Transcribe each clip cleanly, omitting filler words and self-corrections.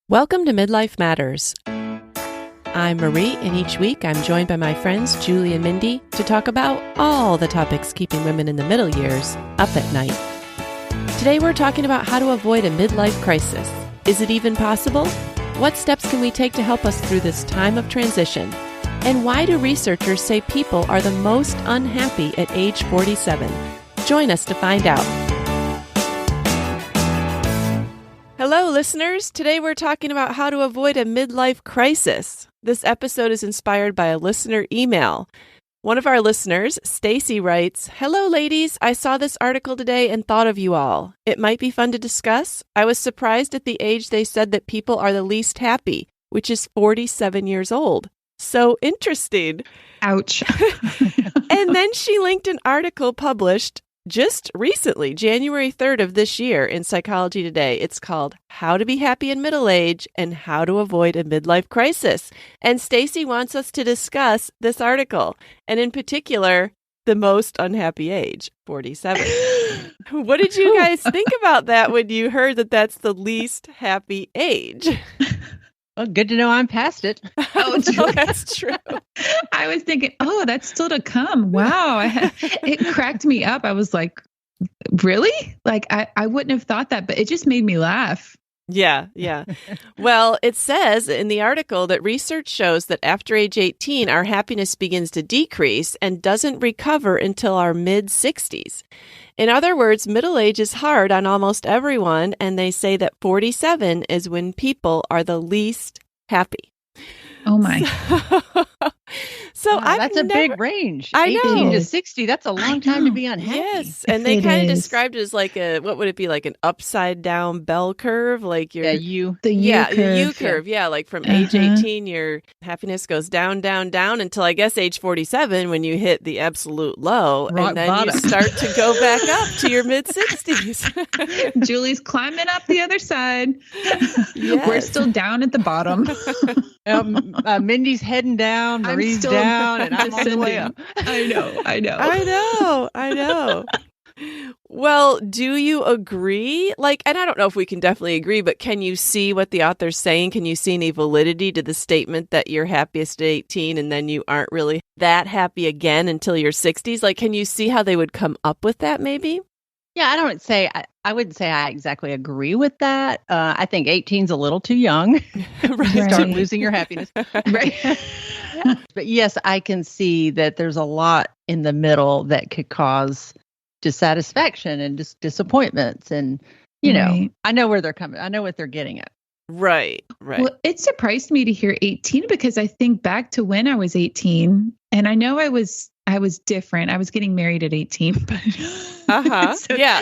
Welcome to Midlife Matters. I'm Marie, and each week I'm joined by my friends Julie and Mindy to talk about all the topics keeping women in the middle years up at night. Today we're talking about how to avoid a midlife crisis. Is it even possible? What steps can we take to help us through this time of transition? And why do researchers say people are the most unhappy at age 47? Join us to find out. Hello, listeners. Today we're talking about how to avoid a midlife crisis. This episode is inspired by a listener email. One of our listeners, Stacy, writes, "Hello, ladies. I saw this article today and thought of you all. It might be fun to discuss. I was surprised at the age they said that people are the least happy, which is 47 years old. So interesting." Ouch. And then she linked an article published just recently, January 3rd of this year in Psychology Today. It's called How to Be Happy in Middle Age and How to Avoid a Midlife Crisis. And Stacy wants us to discuss this article, and in particular, the most unhappy age, 47. What did you guys think about that when you heard that that's the least happy age? Well, good to know I'm past it. Oh, no, that's true. I was thinking, that's still to come. Wow. It cracked me up. I was like, really? Like, I wouldn't have thought that, but it just made me laugh. Yeah. Well, it says in the article that research shows that after age 18, our happiness begins to decrease and doesn't recover until our mid-60s. In other words, middle age is hard on almost everyone, and they say that 47 is when people are the least happy. Oh, my. So that's a big range. I know. 18 to 60, that's a long time to be unhappy. Yes, and they kind of described it as like what would it be, like an upside down bell curve? Like the U curve. Yeah, like from age 18, your happiness goes down, down, down until I guess age 47 when you hit the absolute low. Rock and then bottom. You start to go back up to your mid-60s. Julie's climbing up the other side. Yes. We're still down at the bottom. Mindy's heading down, Marie's down, and I'm on the way up. I know. Well, do you agree? And I don't know if we can definitely agree, but can you see what the author's saying? Can you see any validity to the statement that you're happiest at 18 and then you aren't really that happy again until your 60s? Can you see how they would come up with that maybe? Yeah, I wouldn't say I exactly agree with that. I think 18's a little too young to start losing your happiness. Right. But yes, I can see that there's a lot in the middle that could cause dissatisfaction and disappointments. And, I know where they're coming. I know what they're getting at. Right. Well, it surprised me to hear 18 because I think back to when I was 18 and I know I was different. I was getting married at 18. But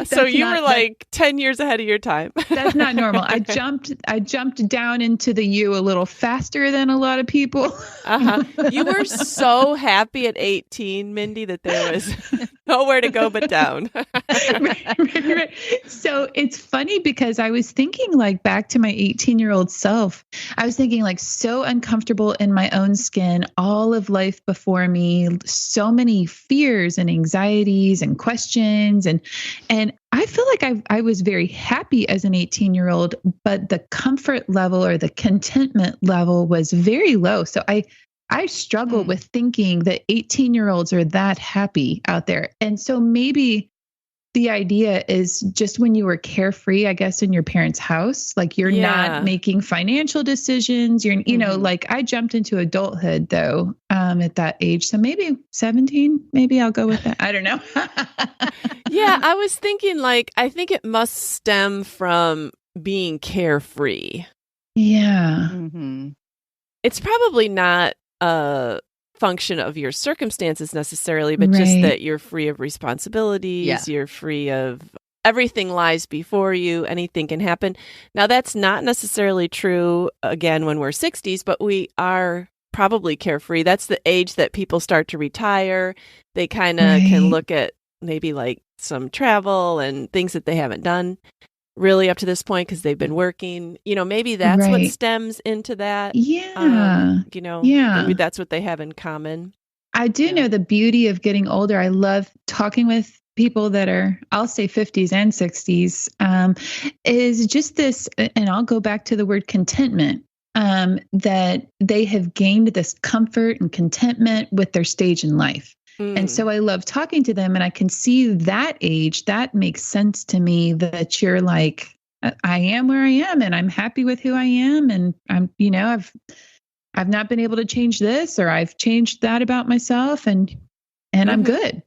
So you were 10 years ahead of your time. That's not normal. I jumped down into the U a little faster than a lot of people. You were so happy at 18, Mindy, that there was nowhere to go but down. Right. So it's funny because I was thinking back to my 18-year-old self. I was thinking so uncomfortable in my own skin, all of life before me, so many fears and anxieties and questions. And I feel like I was very happy as an 18-year-old, but the comfort level or the contentment level was very low. So I struggle with thinking that 18-year-olds are that happy out there. And so maybe the idea is just when you were carefree, I guess, in your parents' house, you're not making financial decisions. You're, I jumped into adulthood though, at that age. So maybe 17, maybe I'll go with that. I don't know. Yeah. I was thinking I think it must stem from being carefree. Yeah. Mm-hmm. It's probably not a function of your circumstances necessarily, but just that you're free of responsibilities. Yeah. You're free of everything lies before you. Anything can happen. Now, that's not necessarily true, again, when we're 60s, but we are probably carefree. That's the age that people start to retire. They kind of can look at maybe some travel and things that they haven't done really up to this point because they've been working. Maybe that's what stems into that. Yeah. Maybe that's what they have in common. I do know the beauty of getting older. I love talking with people that are, I'll say 50s and 60s, is just this, and I'll go back to the word contentment, that they have gained this comfort and contentment with their stage in life. And so I love talking to them, and I can see that age, that makes sense to me, that you're like, I am where I am and I'm happy with who I am. And I'm, I've not been able to change this, or I've changed that about myself, and I'm good,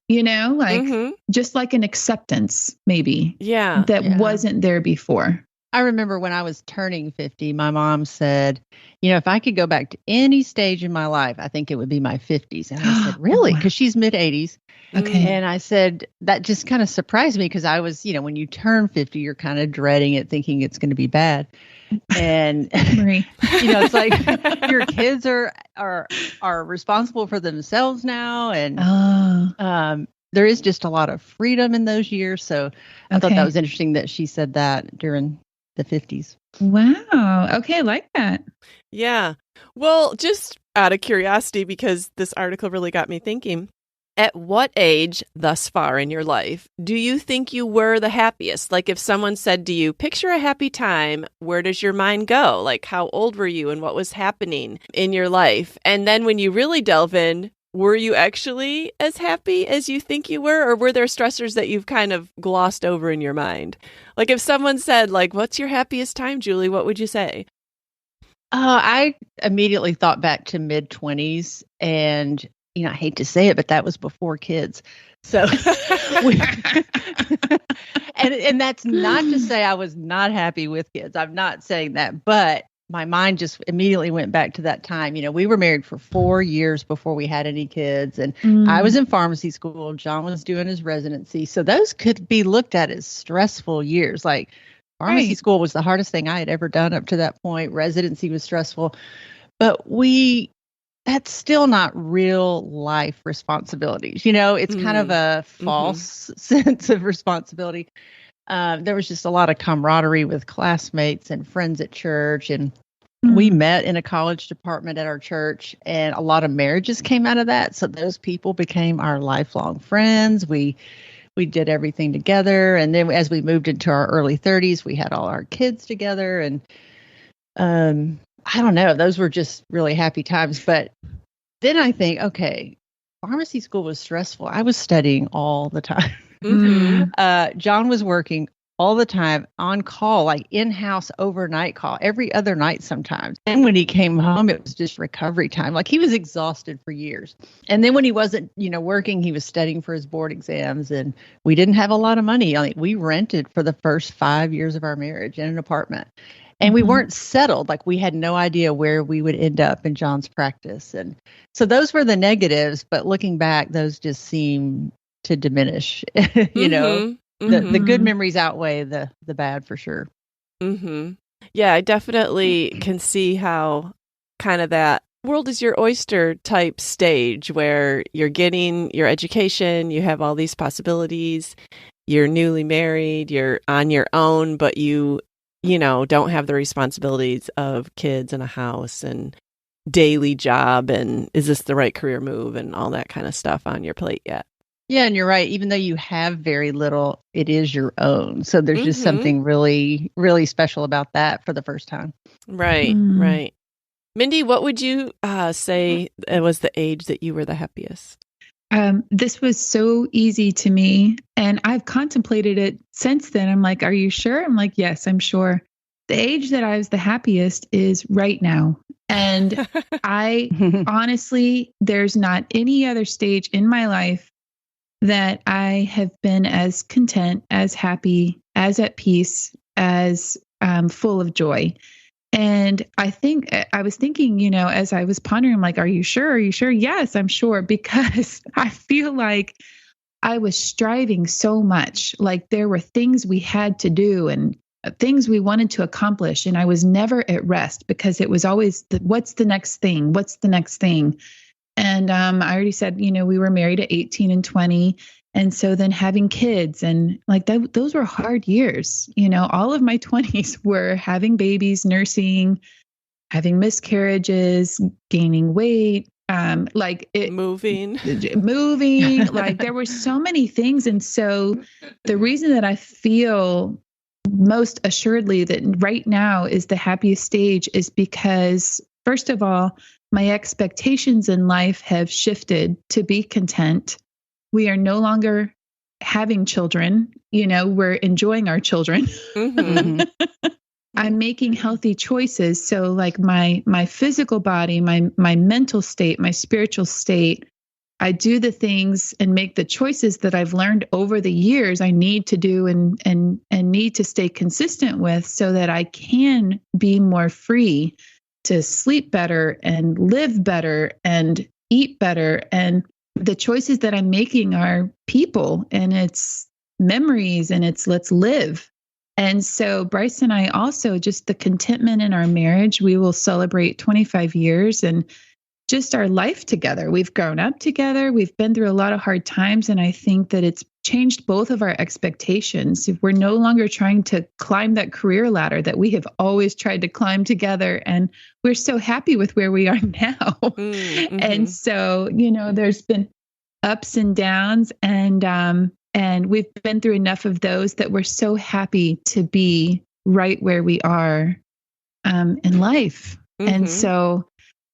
just like an acceptance, maybe. Yeah. That wasn't there before. I remember when I was turning 50, my mom said, if I could go back to any stage in my life, I think it would be my 50s. And I said, really? Because she's mid 80s. Okay. And I said, that just kind of surprised me, because I was, when you turn 50, you're kind of dreading it, thinking it's going to be bad. And, it's like your kids are responsible for themselves now. And there is just a lot of freedom in those years. So I thought that was interesting that she said that during the 50s. Wow. Okay. I like that. Yeah. Well, just out of curiosity, because this article really got me thinking, at what age thus far in your life do you think you were the happiest? Like, if someone said to you, picture a happy time, where does your mind go? Like, how old were you and what was happening in your life? And then when you really delve in, were you actually as happy as you think you were? Or were there stressors that you've kind of glossed over in your mind? Like, if someone said, like, what's your happiest time, Julie? What would you say? I immediately thought back to mid-20s, and I hate to say it, but that was before kids. So, and that's not to say I was not happy with kids. I'm not saying that, but my mind just immediately went back to that time. We were married for 4 years before we had any kids, and I was in pharmacy school. John was doing his residency. So those could be looked at as stressful years. Like, pharmacy school was the hardest thing I had ever done up to that point. Residency was stressful, but that's still not real life responsibilities. It's kind of a false sense of responsibility. There was just a lot of camaraderie with classmates and friends at church. And we met in a college department at our church, and a lot of marriages came out of that. So those people became our lifelong friends. We did everything together. And then as we moved into our early 30s, we had all our kids together. And I don't know, those were just really happy times. But then I think, okay, pharmacy school was stressful. I was studying all the time. John was working all the time, on call, like in-house overnight call, every other night sometimes. And when he came home, it was just recovery time. Like, he was exhausted for years. And then when he wasn't, working, he was studying for his board exams, and we didn't have a lot of money. We rented for the first 5 years of our marriage in an apartment. And we weren't settled. Like, we had no idea where we would end up in John's practice. And so those were the negatives, but looking back, those just seem to diminish. The good memories outweigh the bad, for sure. Yeah, I definitely can see how kind of that world is your oyster type stage, where you're getting your education, you have all these possibilities, you're newly married, you're on your own, but you don't have the responsibilities of kids and a house and daily job, and is this the right career move, and all that kind of stuff on your plate yet. Yeah, and you're right. Even though you have very little, it is your own. So there's just something really, really special about that for the first time. Right, right. Mindy, what would you say was the age that you were the happiest? This was so easy to me, and I've contemplated it since then. I'm like, are you sure? I'm like, yes, I'm sure. The age that I was the happiest is right now. And I honestly, there's not any other stage in my life that I have been as content, as happy, as at peace, as full of joy. And I was thinking, as I was pondering, I'm like, are you sure? Are you sure? Yes, I'm sure, because I feel like I was striving so much. Like, there were things we had to do and things we wanted to accomplish. And I was never at rest, because it was always, what's the next thing? What's the next thing? And I already said, we were married at 18 and 20. And so then having kids, and like those were hard years. All of my 20s were having babies, nursing, having miscarriages, gaining weight, moving, like there were so many things. And so the reason that I feel most assuredly that right now is the happiest stage is because, first of all, my expectations in life have shifted to be content. We are no longer having children, we're enjoying our children. Mm-hmm. I'm making healthy choices. So like my physical body, my mental state, my spiritual state, I do the things and make the choices that I've learned over the years I need to do and need to stay consistent with so that I can be more free to sleep better and live better and eat better. And the choices that I'm making are people and it's memories and it's let's live. And so Bryce and I also, just the contentment in our marriage, we will celebrate 25 years and just our life together. We've grown up together. We've been through a lot of hard times. And I think that it's changed both of our expectations. We're no longer trying to climb that career ladder that we have always tried to climb together. And we're so happy with where we are now. Mm-hmm. And so, there's been ups and downs and we've been through enough of those that we're so happy to be right where we are in life. Mm-hmm. And so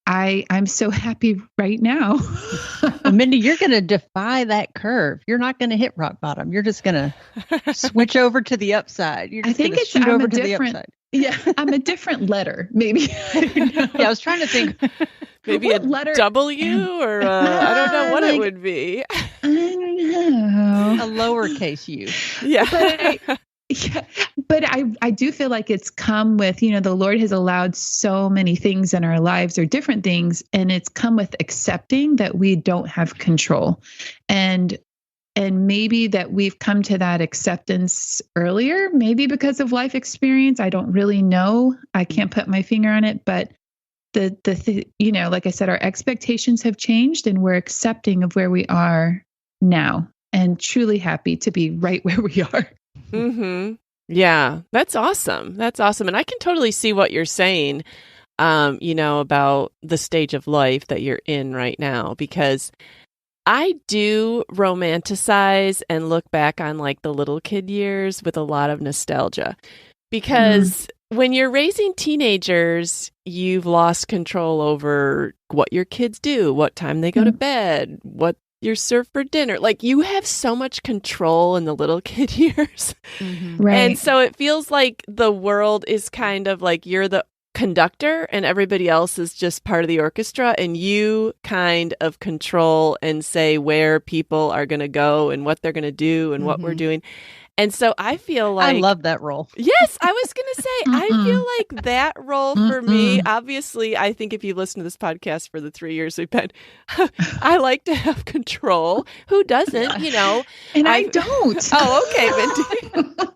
I'm so happy right now. Mindy, you're going to defy that curve. You're not going to hit rock bottom. You're just going to switch over to the upside. You're just going to shoot over to the upside. Yeah, I'm a different letter, maybe. Yeah, I was trying to think. Maybe what a letter? W or I don't know what it would be. I don't know. A lowercase u. Yeah. But I do feel like it's come with, the Lord has allowed so many things in our lives or different things, and it's come with accepting that we don't have control. And maybe that we've come to that acceptance earlier, maybe because of life experience. I don't really know. I can't put my finger on it, but like I said, our expectations have changed and we're accepting of where we are now and truly happy to be right where we are. Mm-hmm. Yeah, that's awesome. That's awesome. And I can totally see what you're saying, about the stage of life that you're in right now, because I do romanticize and look back on like the little kid years with a lot of nostalgia, because when you're raising teenagers, you've lost control over what your kids do, what time they go to bed, what you serve for dinner. Like you have so much control in the little kid years. Mm-hmm. Right. And so it feels like the world is kind of like you're the conductor and everybody else is just part of the orchestra, and you kind of control and say where people are going to go and what they're going to do and what we're doing. And so I feel like... I love that role. Yes, I was going to say, I feel like that role for me, obviously, I think if you listen to this podcast for the 3 years we've been, I like to have control. Who doesn't, And I don't. Oh, okay, Mindy.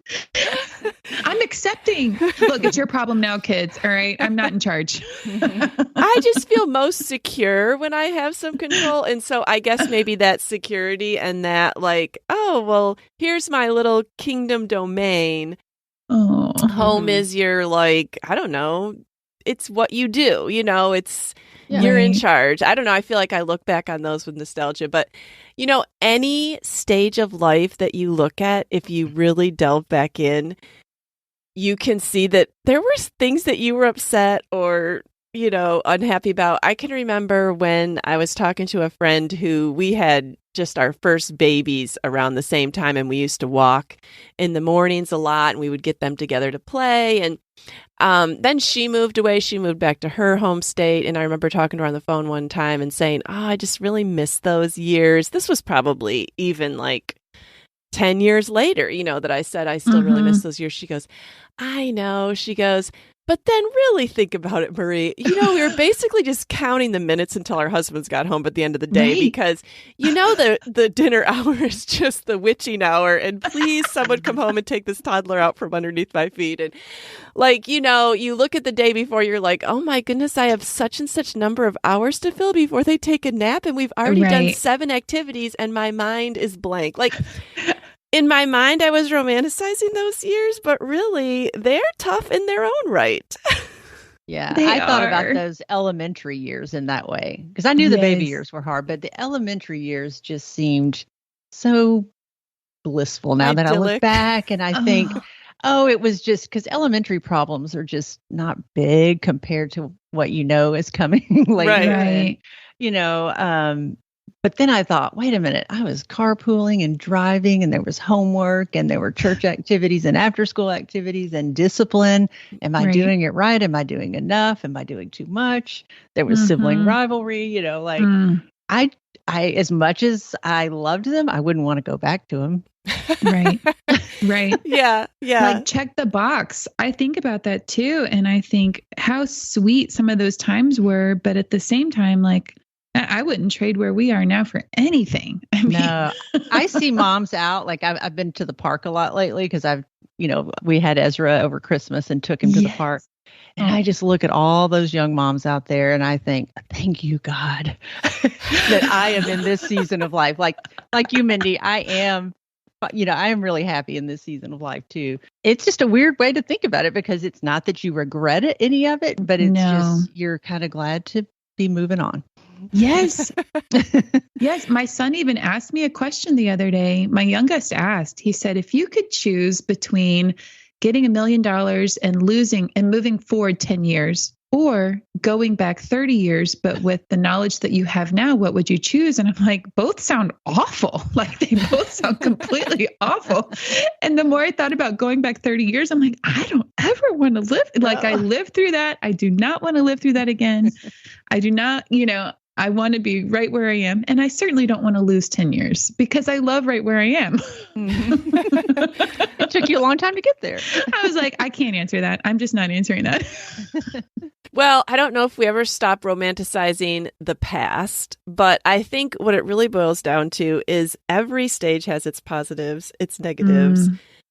I'm accepting. Look, it's your problem now, kids. All right. I'm not in charge. I just feel most secure when I have some control. And so I guess maybe that security and that like, oh, well, here's my little kingdom domain. Oh. Home is your like, I don't know. It's what you do, it's you're in charge. I don't know. I feel like I look back on those with nostalgia, but any stage of life that you look at, if you really delve back in, you can see that there were things that you were upset or, unhappy about. I can remember when I was talking to a friend who we had just our first babies around the same time, and we used to walk in the mornings a lot, and we would get them together to play. And then she moved away. She moved back to her home state. And I remember talking to her on the phone one time and saying, I just really miss those years. This was probably even like 10 years later, that I said, I still really miss those years. She goes, I know. She goes, but then really think about it, Marie. We were basically just counting the minutes until our husbands got home at the end of the day, because, the dinner hour is just the witching hour. And please, someone come home and take this toddler out from underneath my feet. And like, you look at the day before, you're like, oh my goodness, I have such and such number of hours to fill before they take a nap. And we've already done 7 activities and my mind is blank. Like, in my mind, I was romanticizing those years, but really, they're tough in their own right. Yeah, They I thought are. about those elementary years in that way because I knew the baby years were hard, but the elementary years just seemed so blissful now that I look back and I think, it was just because elementary problems are just not big compared to what is coming later. Right. And, but then I thought, wait a minute, I was carpooling and driving and there was homework and there were church activities and after school activities and discipline. Am I doing it right? Am I doing enough? Am I doing too much? There was sibling rivalry, I as much as I loved them, I wouldn't want to go back to them. Right. Right. Yeah. Like check the box. I think about that too. And I think how sweet some of those times were. But at the same time, like, I wouldn't trade where we are now for anything. I mean, no, I see moms out. Like I've been to the park a lot lately because we had Ezra over Christmas and took him to the park. And I just look at all those young moms out there and I think, thank you, God, that I am in this season of life. Like you, Mindy, I am really happy in this season of life too. It's just a weird way to think about it because it's not that you regret any of it, but it's just, you're kind of glad to be moving on. Yes. Yes. My son even asked me a question the other day. My youngest asked, he said, if you could choose between getting $1 million and losing and moving forward 10 years or going back 30 years, but with the knowledge that you have now, what would you choose? And I'm like, both sound awful. Like they both sound completely awful. And the more I thought about going back 30 years, I'm like, I don't ever want to live. Like I lived through that. I do not want to live through that again. I do not, I want to be right where I am. And I certainly don't want to lose 10 years because I love right where I am. It took you a long time to get there. I was like, I can't answer that. I'm just not answering that. Well, I don't know if we ever stop romanticizing the past, but I think what it really boils down to is every stage has its positives, its negatives,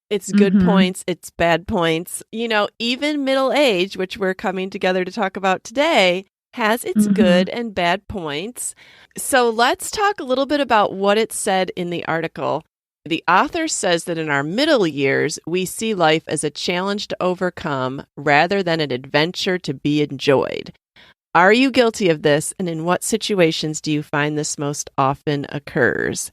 its good points, its bad points. Even middle age, which we're coming together to talk about today, has its good and bad points. So let's talk a little bit about what it said in the article. The author says that in our middle years, we see life as a challenge to overcome rather than an adventure to be enjoyed. Are you guilty of this? And in what situations do you find this most often occurs?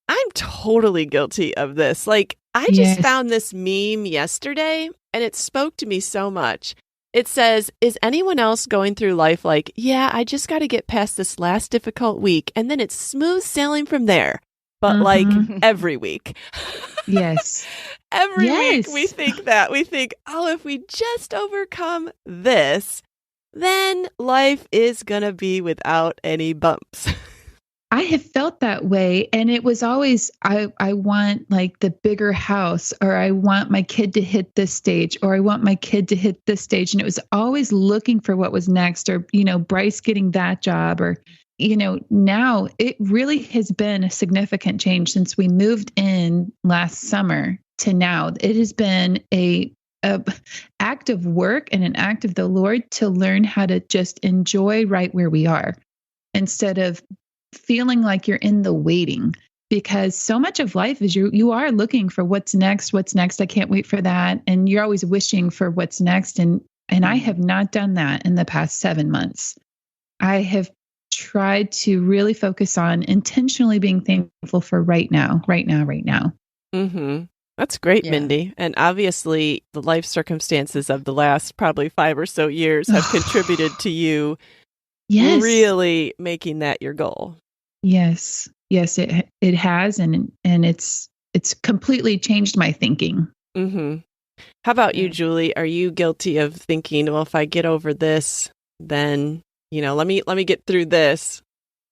I'm totally guilty of this. Like, I just found this meme yesterday and it spoke to me so much. It says, is anyone else going through life like, yeah, I just got to get past this last difficult week and then it's smooth sailing from there? But like every week. Yes. Every week we think that. We think, if we just overcome this, then life is going to be without any bumps. I have felt that way. And it was always, I want like the bigger house, or I want my kid to hit this stage, or I want my kid to hit this stage. And it was always looking for what was next, or, Bryce getting that job, or, now it really has been a significant change since we moved in last summer to now. It has been a act of work and an act of the Lord to learn how to just enjoy right where we are instead of feeling like you're in the waiting, because so much of life is you are looking for what's next. I can't wait for that. And you're always wishing for what's next. And I have not done that in the past 7 months. I have tried to really focus on intentionally being thankful for right now. Mm-hmm. That's great, Mindy. And obviously the life circumstances of the last probably 5 or so years have contributed to you really making that your goal. Yes, it has. And it's completely changed my thinking. Mm-hmm. How about you, Julie? Are you guilty of thinking, well, if I get over this, then let me get through this?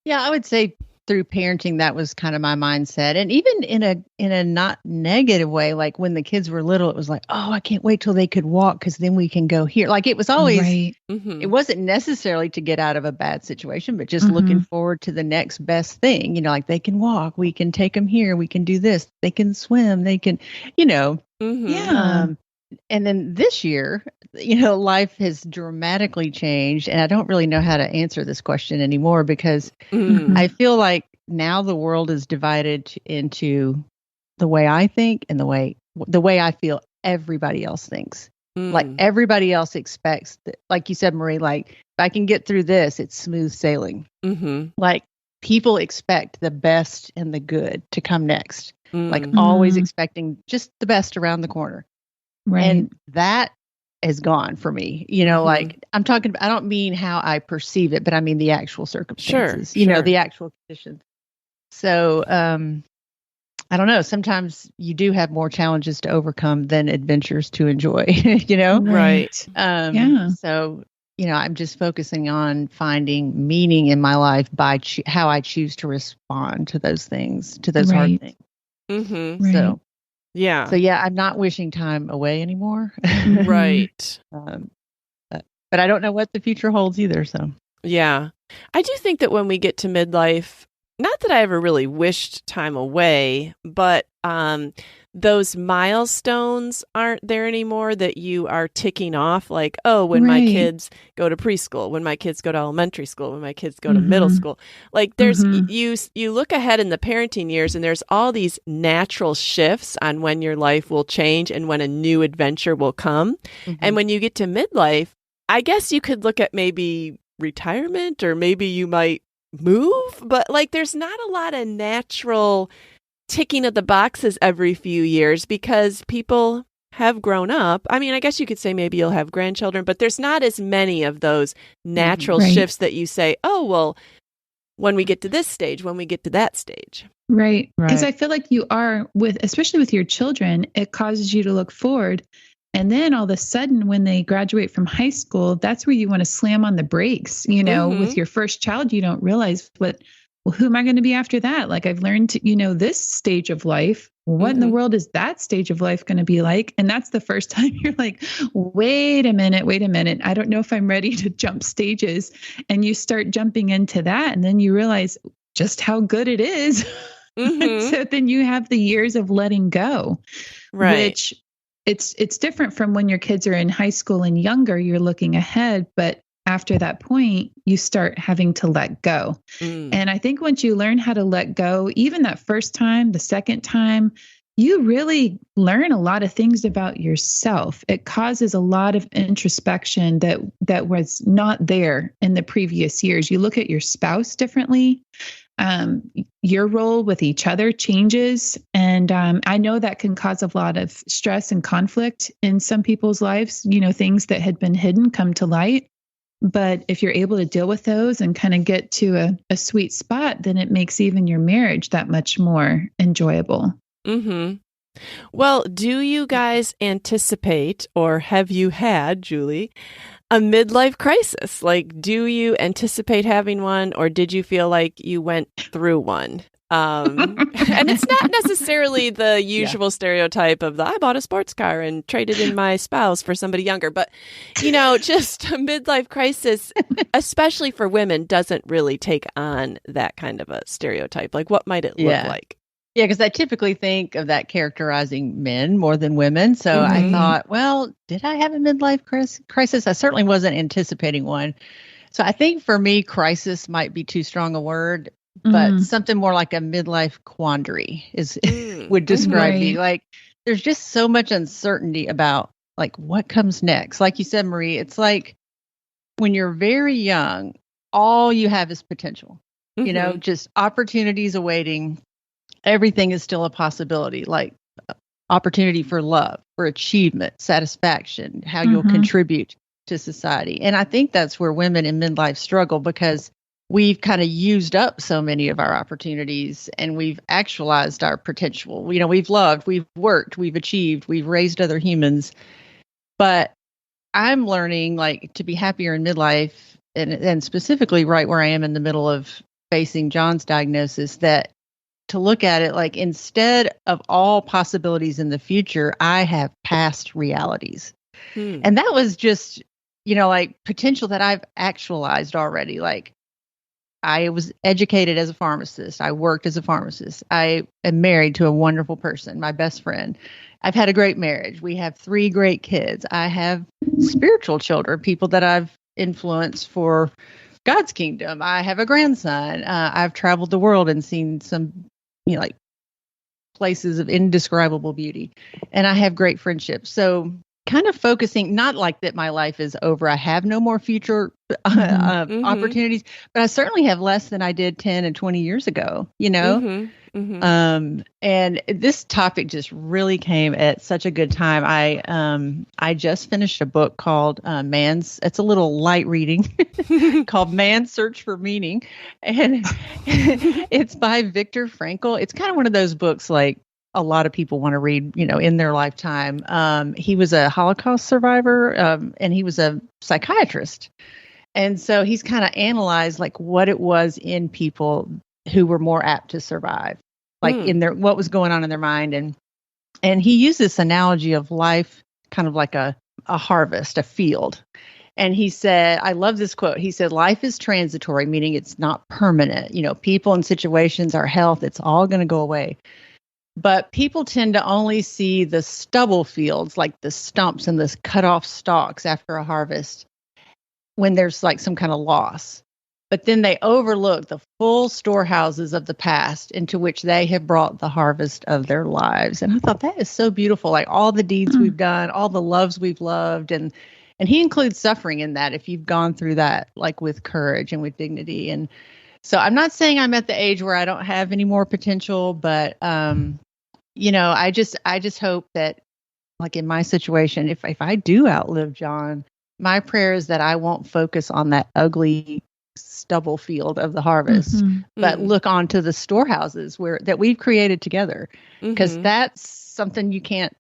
Yeah, I would say through parenting, that was kind of my mindset. And even in a not negative way, like when the kids were little, it was like, oh, I can't wait till they could walk because then we can go here. Like it was always, it wasn't necessarily to get out of a bad situation, but just looking forward to the next best thing. Like they can walk, we can take them here, we can do this, they can swim, they can, and then this year, life has dramatically changed. And I don't really know how to answer this question anymore because I feel like now the world is divided into the way I think and the way I feel everybody else thinks. Like everybody else expects that, like you said, Marie, like if I can get through this, it's smooth sailing. Like people expect the best and the good to come next. Like always expecting just the best around the corner. Right. And that is gone for me. You know, like I'm talking about, I don't mean how I perceive it, but I mean the actual circumstances, you know, the actual conditions. So, I don't know. Sometimes you do have more challenges to overcome than adventures to enjoy, you know? Right. So, you know, I'm just focusing on finding meaning in my life by how I choose to respond to those things, to those hard things. So, So yeah, I'm not wishing time away anymore. Right. But I don't know what the future holds either. So yeah, I do think that when we get to midlife, not that I ever really wished time away, but those milestones aren't there anymore that you are ticking off. Like, oh, when my kids go to preschool, when my kids go to elementary school, when my kids go to middle school. Like there's you look ahead in the parenting years and there's all these natural shifts on when your life will change and when a new adventure will come. And when you get to midlife, I guess you could look at maybe retirement, or maybe you might move, but like there's not a lot of natural ticking of the boxes every few years because people have grown up. I mean, I guess you could say maybe you'll have grandchildren, but there's not as many of those natural shifts that you say, oh, well, when we get to this stage, when we get to that stage. Right. Because I feel like you are especially with your children, it causes you to look forward. And then all of a sudden, when they graduate from high school, that's where you want to slam on the brakes. You know, with your first child, you don't realize who am I going to be after that? Like I've learned, this stage of life. What in the world is that stage of life going to be like? And that's the first time you're like, wait a minute. I don't know if I'm ready to jump stages. And you start jumping into that. And then you realize just how good it is. So then you have the years of letting go, which it's different from when your kids are in high school and younger, you're looking ahead, but after that point, you start having to let go. And I think once you learn how to let go, even that first time, the second time, you really learn a lot of things about yourself. It causes a lot of introspection that was not there in the previous years. You look at your spouse differently. Your role with each other changes. And I know that can cause a lot of stress and conflict in some people's lives. Things that had been hidden come to light. But if you're able to deal with those and kind of get to a sweet spot, then it makes even your marriage that much more enjoyable. Well, do you guys anticipate, or have you had, Julie, a midlife crisis? Like, do you anticipate having one, or did you feel like you went through one? And it's not necessarily the usual stereotype of I bought a sports car and traded in my spouse for somebody younger. But, just a midlife crisis, especially for women, doesn't really take on that kind of a stereotype. Like, what might it look like? Yeah, because I typically think of that characterizing men more than women. So I thought, well, did I have a midlife crisis? I certainly wasn't anticipating one. So I think for me, crisis might be too strong a word, but something more like a midlife quandary would describe me. Like there's just so much uncertainty about like what comes next. Like you said, Marie, it's like when you're very young, all you have is potential, just opportunities awaiting. Everything is still a possibility, like opportunity for love, for achievement, satisfaction, how you'll contribute to society. And I think that's where women in midlife struggle because we've kind of used up so many of our opportunities and we've actualized our potential. We've loved, we've worked, we've achieved, we've raised other humans. But I'm learning like to be happier in midlife and specifically right where I am in the middle of facing John's diagnosis, that to look at it like instead of all possibilities in the future, I have past realities. And that was just, like potential that I've actualized already. Like I was educated as a pharmacist. I worked as a pharmacist. I am married to a wonderful person, my best friend. I've had a great marriage. We have 3 great kids. I have spiritual children, people that I've influenced for God's kingdom. I have a grandson. I've traveled the world and seen some like places of indescribable beauty. And I have great friendships. So kind of focusing, not like that my life is over. I have no more future opportunities, but I certainly have less than I did 10 and 20 years ago, you know? And this topic just really came at such a good time. I just finished a book called it's a little light reading called Man's Search for Meaning. And it's by Viktor Frankl. It's kind of one of those books like a lot of people want to read, you know, in their lifetime. He was a Holocaust survivor, and he was a psychiatrist. And so he's kind of analyzed like what it was in people who were more apt to survive, like in their, what was going on in their mind. And he used this analogy of life, kind of like a harvest, a field. And he said, I love this quote. He said, life is transitory, meaning it's not permanent. You know, people and situations, our health, it's all going to go away. But people tend to only see the stubble fields, like the stumps and the cut off stalks after a harvest, when there's like some kind of loss. But then they overlook the full storehouses of the past into which they have brought the harvest of their lives. And I thought that is so beautiful. Like all the deeds we've done, all the loves we've loved. And he includes suffering in that if you've gone through that, like with courage and with dignity. And so I'm not saying I'm at the age where I don't have any more potential, but, you know, I just hope that, like in my situation, if I do outlive John, my prayer is that I won't focus on that ugly stubble field of the harvest, but look onto the storehouses that we've created together, because that's something you can't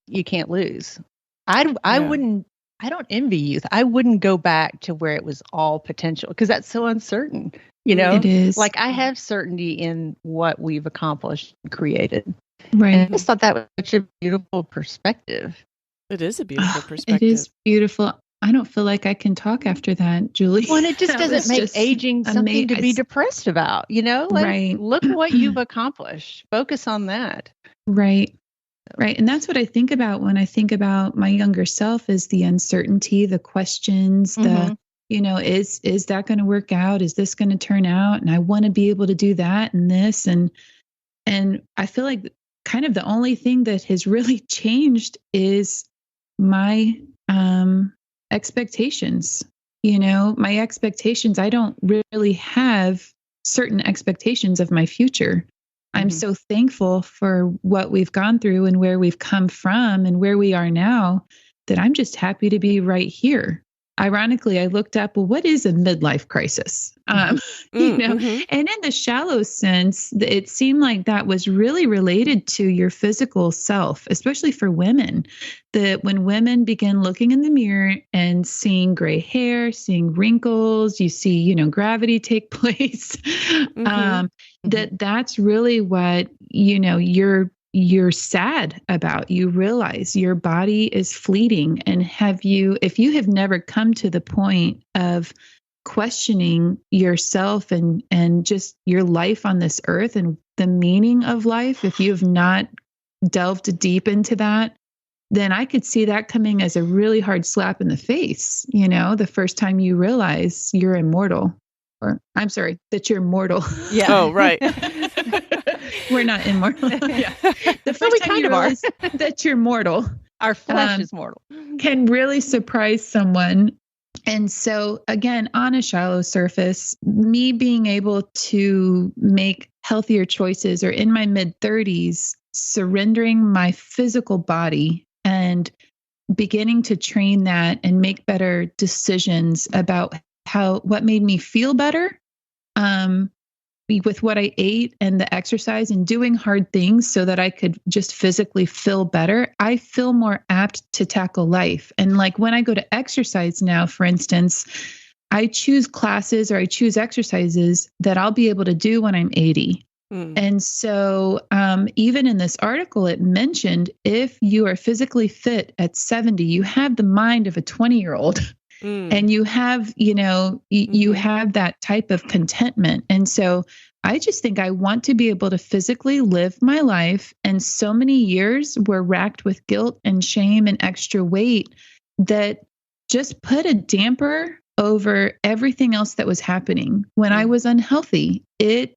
lose. I don't envy youth. I wouldn't go back to where it was all potential, because that's so uncertain. You know, it is. Like I have certainty in what we've accomplished and created. Right. And I just thought that was such a beautiful perspective. It is a beautiful perspective. It is beautiful. I don't feel like I can talk after that, Julie. Well, and it just doesn't make aging something to be depressed about, you know? Like, look what you've accomplished. Focus on that. Right. Right. And that's what I think about when I think about my younger self, is the uncertainty, the questions, the, you know, is that going to work out? Is this going to turn out? And I want to be able to do that and this. And I feel like kind of the only thing that has really changed is my expectations. You know, my expectations, I don't really have certain expectations of my future. I'm so thankful for what we've gone through and where we've come from and where we are now, that I'm just happy to be right here. Ironically, I looked up, well, what is a midlife crisis? You know, and in the shallow sense, it seemed like that was really related to your physical self, especially for women. That when women begin looking in the mirror and seeing gray hair, seeing wrinkles, you see, you know, gravity take place. That's really what, you know, you're sad about. You realize your body is fleeting. And if you have never come to the point of questioning yourself and just your life on this earth and the meaning of life, if you have not delved deep into that, then I could see that coming as a really hard slap in the face. You know, the first time you realize you're immortal, or I'm sorry, that you're mortal. Yeah. Oh, right. We're not immortal. Yeah. The first time you realize that you're mortal, our flesh is mortal, can really surprise someone. And so again, on a shallow surface, me being able to make healthier choices, or in my mid-30s, surrendering my physical body and beginning to train that and make better decisions about what made me feel better, with what I ate and the exercise and doing hard things so that I could just physically feel better, I feel more apt to tackle life. And like when I go to exercise now, for instance, I choose classes or I choose exercises that I'll be able to do when I'm 80. And so even in this article, it mentioned if you are physically fit at 70, you have the mind of a 20-year-old. And you have, you know, you have that type of contentment. And so I just think I want to be able to physically live my life. And so many years were racked with guilt and shame and extra weight that just put a damper over everything else that was happening. When I was unhealthy, it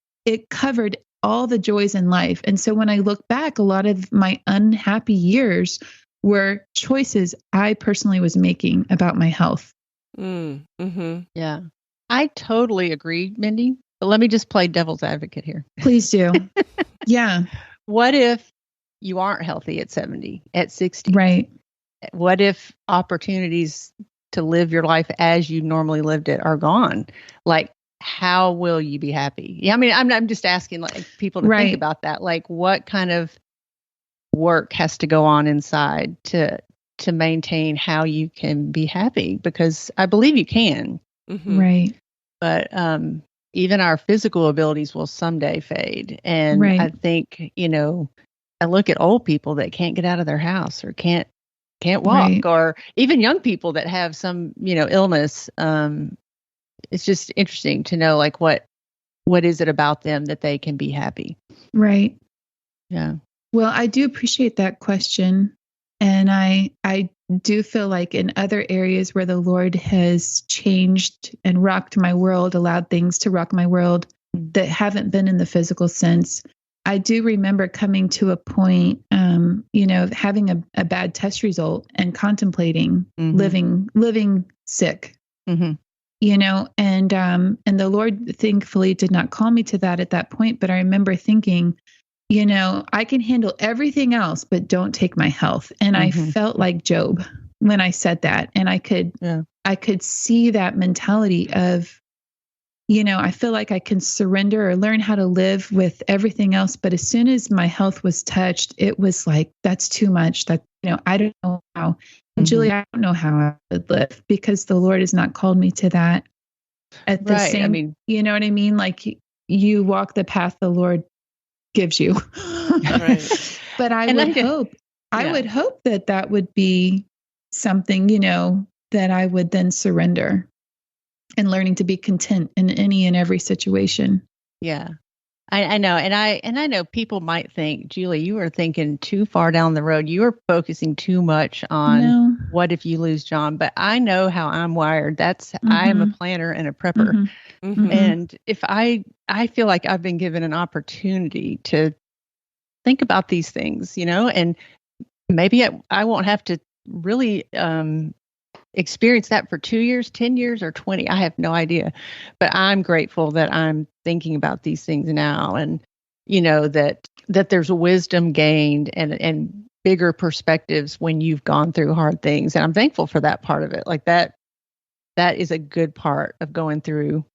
covered all the joys in life. And so when I look back, a lot of my unhappy years were choices I personally was making about my health. Yeah. I totally agree, Mindy. But let me just play devil's advocate here. Please do. Yeah. What if you aren't healthy at 70, at 60? Right. What if opportunities to live your life as you normally lived it are gone? Like, how will you be happy? Yeah, I mean, I'm just asking like people to think about that. Like, what kind of work has to go on inside to maintain how you can be happy? Because I believe you can. Right. But even our physical abilities will someday fade. And I think, I look at old people that can't get out of their house or can't walk, or even young people that have some, illness. It's just interesting to know, like, what is it about them that they can be happy? Right. Yeah. Well, I do appreciate that question. And I do feel like in other areas where the Lord has changed and rocked my world, allowed things to rock my world that haven't been in the physical sense, I do remember coming to a point, having a bad test result and contemplating living sick, and the Lord thankfully did not call me to that at that point. But I remember thinking, I can handle everything else, but don't take my health. And I felt like Job when I said that. And I could see that mentality of, I feel like I can surrender or learn how to live with everything else. But as soon as my health was touched, it was like, that's too much. That, I don't know how. Julie, I don't know how I would live because the Lord has not called me to that. At the same, you know what I mean? Like you walk the path the Lord gives you. But I would hope that would be something, that I would then surrender and learning to be content in any and every situation. Yeah. I know. And I know people might think, Julie, you are thinking too far down the road. You are focusing too much on what if you lose John, but I know how I'm wired. I am a planner and a prepper. And if I feel like I've been given an opportunity to think about these things, and maybe I won't have to really experience that for 2 years, 10 years, or 20. I have no idea. But I'm grateful that I'm thinking about these things now, and that there's wisdom gained and bigger perspectives when you've gone through hard things. And I'm thankful for that part of it. Like that is a good part of going through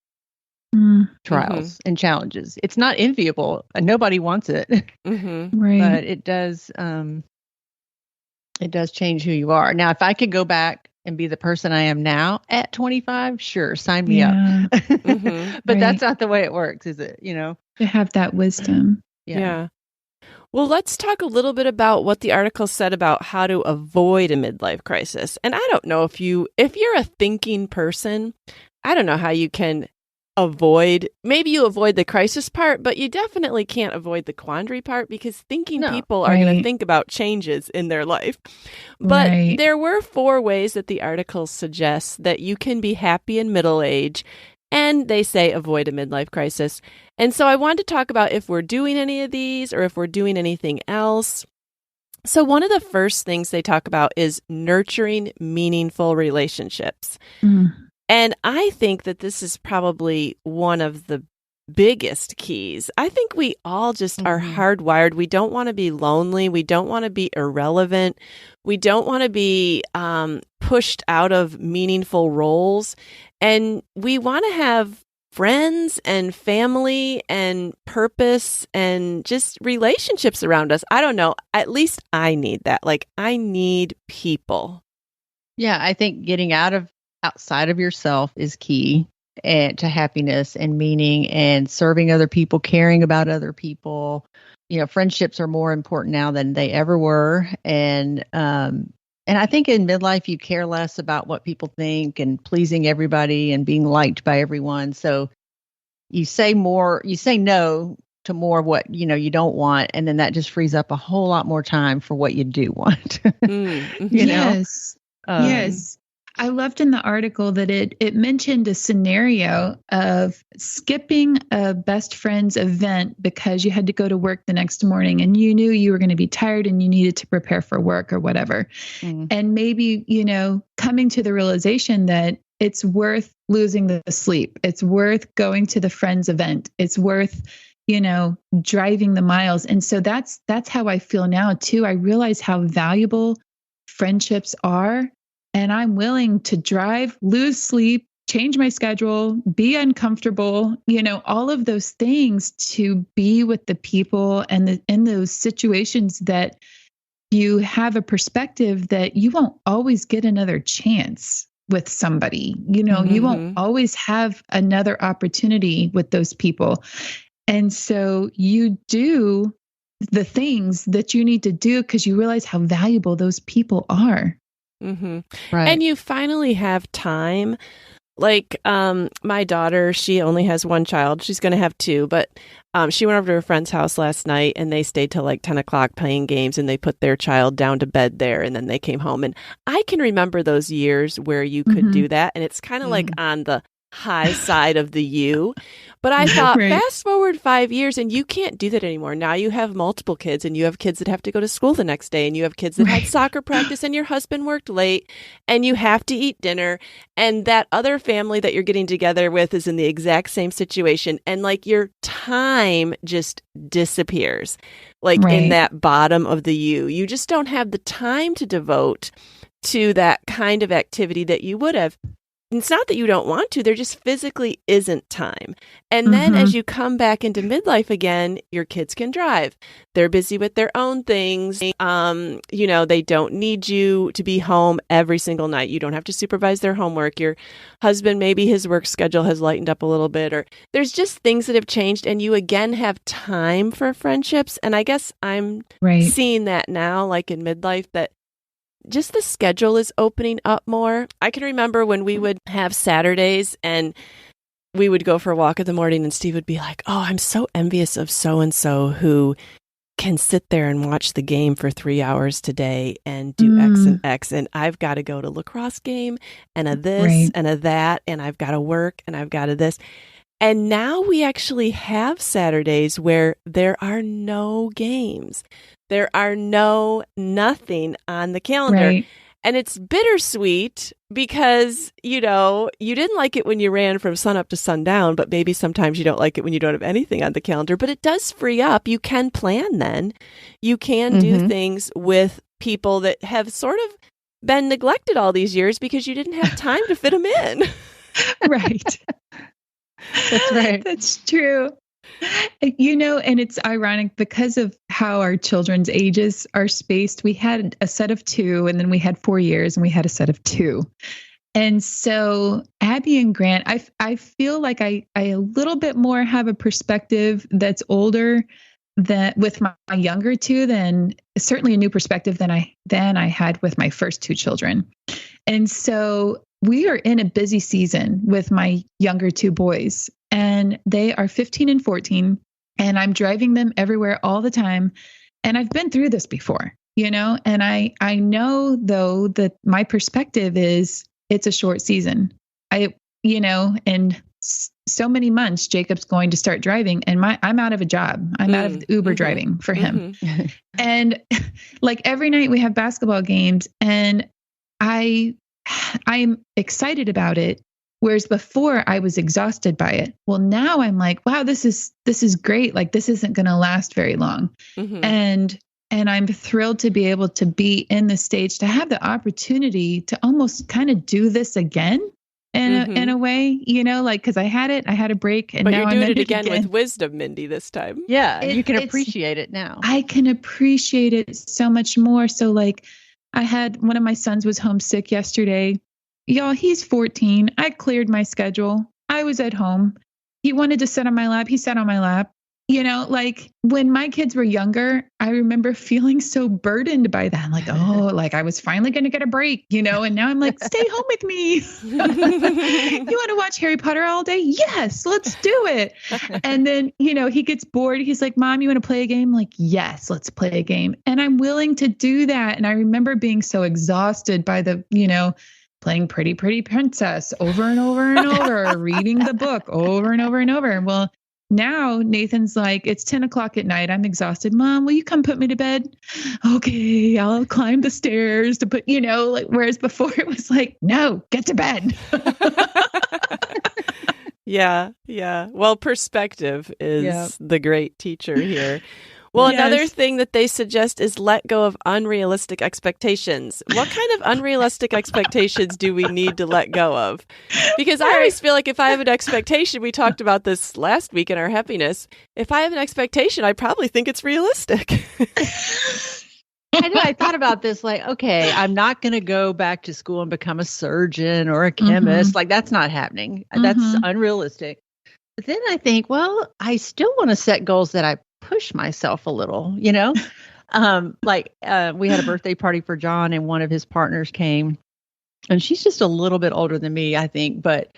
trials and challenges. It's not enviable. Nobody wants it. But it does change who you are. Now, if I could go back and be the person I am now at 25, sure, sign me up. But that's not the way it works, is it? To have that wisdom. Yeah. Well, let's talk a little bit about what the article said about how to avoid a midlife crisis. And I don't know if you're a thinking person, I don't know how you can maybe you avoid the crisis part, but you definitely can't avoid the quandary part because thinking people are going to think about changes in their life. But there were 4 ways that the article suggests that you can be happy in middle age, and they say avoid a midlife crisis. And so I wanted to talk about if we're doing any of these or if we're doing anything else. So one of the first things they talk about is nurturing meaningful relationships. And I think that this is probably one of the biggest keys. I think we all just are hardwired. We don't want to be lonely. We don't want to be irrelevant. We don't want to be pushed out of meaningful roles. And we want to have friends and family and purpose and just relationships around us. I don't know. At least I need that. Like, I need people. Yeah, I think getting outside of yourself is key and to happiness and meaning and serving other people, caring about other people. Friendships are more important now than they ever were. And I think in midlife, you care less about what people think and pleasing everybody and being liked by everyone. So you say no to more of what, you don't want. And then that just frees up a whole lot more time for what you do want. Yes. Yes. I loved in the article that it mentioned a scenario of skipping a best friend's event because you had to go to work the next morning and you knew you were going to be tired and you needed to prepare for work or whatever. And maybe, coming to the realization that it's worth losing the sleep. It's worth going to the friend's event. It's worth, driving the miles. And so that's how I feel now too. I realize how valuable friendships are. And I'm willing to drive, lose sleep, change my schedule, be uncomfortable, all of those things to be with the people and in those situations that you have a perspective that you won't always get another chance with somebody. You won't always have another opportunity with those people. And so you do the things that you need to do because you realize how valuable those people are. Mm-hmm. Right. And you finally have time. Like my daughter, she only has one child. She's going to have two, but she went over to her friend's house last night and they stayed till like 10 o'clock playing games and they put their child down to bed there and then they came home. And I can remember those years where you could do that. And it's kind of like on the high side of the U. But I thought, fast forward 5 years and you can't do that anymore. Now you have multiple kids and you have kids that have to go to school the next day and you have kids that had soccer practice and your husband worked late and you have to eat dinner. And that other family that you're getting together with is in the exact same situation. And like your time just disappears, like in that bottom of the U. You just don't have the time to devote to that kind of activity that you would have. It's not that you don't want to, there just physically isn't time. And then as you come back into midlife again, your kids can drive. They're busy with their own things. They don't need you to be home every single night. You don't have to supervise their homework. Your husband, maybe his work schedule has lightened up a little bit, or there's just things that have changed and you again have time for friendships. And I guess I'm seeing that now, like in midlife, that just the schedule is opening up more. I can remember when we would have Saturdays and we would go for a walk in the morning and Steve would be like, oh, I'm so envious of so-and-so who can sit there and watch the game for 3 hours today and do X and X. And I've got to go to lacrosse game and a this and a that. And I've got to work and I've got to this. And now we actually have Saturdays where there are no games. There are nothing on the calendar. And it's bittersweet because, you didn't like it when you ran from sunup to sundown, but maybe sometimes you don't like it when you don't have anything on the calendar. But it does free up. You can plan then. You can do things with people that have sort of been neglected all these years because you didn't have time to fit them in. Right. That's right. That's true. And it's ironic because of how our children's ages are spaced. We had a set of 2 and then we had 4 years and we had a set of 2. And so Abby and Grant, I feel like I a little bit more have a perspective that's older that with my younger 2 than certainly a new perspective than I had with my first 2 children. And so we are in a busy season with my younger 2 boys. And they are 15 and 14, and I'm driving them everywhere all the time. And I've been through this before, and I know though that my perspective is it's a short season. In so many months, Jacob's going to start driving and I'm out of a job. I'm out of Uber driving for him. And like every night we have basketball games and I'm excited about it. Whereas before I was exhausted by it. Well, now I'm like, wow, this is great. Like this isn't going to last very long. And I'm thrilled to be able to be in the stage to have the opportunity to almost kind of do this again in a way, cause I had a break and but now you're I'm doing it again with wisdom, Mindy, this time. Yeah. You can appreciate it now. I can appreciate it so much more. So like I had one of my sons was homesick yesterday. Y'all, he's 14. I cleared my schedule. I was at home. He wanted to sit on my lap. He sat on my lap. Like when my kids were younger, I remember feeling so burdened by that. Like, like I was finally going to get a break, and now I'm like, stay home with me. You want to watch Harry Potter all day? Yes, let's do it. And then, he gets bored. He's like, Mom, you want to play a game? I'm like, yes, let's play a game. And I'm willing to do that. And I remember being so exhausted by the, playing Pretty Pretty Princess over and over and over, reading the book over and over and over. Well, now Nathan's like, it's 10 o'clock at night. I'm exhausted. Mom, will you come put me to bed? Okay, I'll climb the stairs to put, like, whereas before it was like, no, get to bed. Yeah. Well, perspective is the great teacher here. Well, another thing that they suggest is let go of unrealistic expectations. What kind of unrealistic expectations do we need to let go of? Because I always feel like if I have an expectation, we talked about this last week in our happiness, if I have an expectation, I probably think it's realistic. I know. I thought about this, like, okay, I'm not going to go back to school and become a surgeon or a chemist. Like, that's not happening. That's unrealistic. But then I think, well, I still want to set goals that I push myself a little, we had a birthday party for John and one of his partners came, and she's just a little bit older than me, I think, but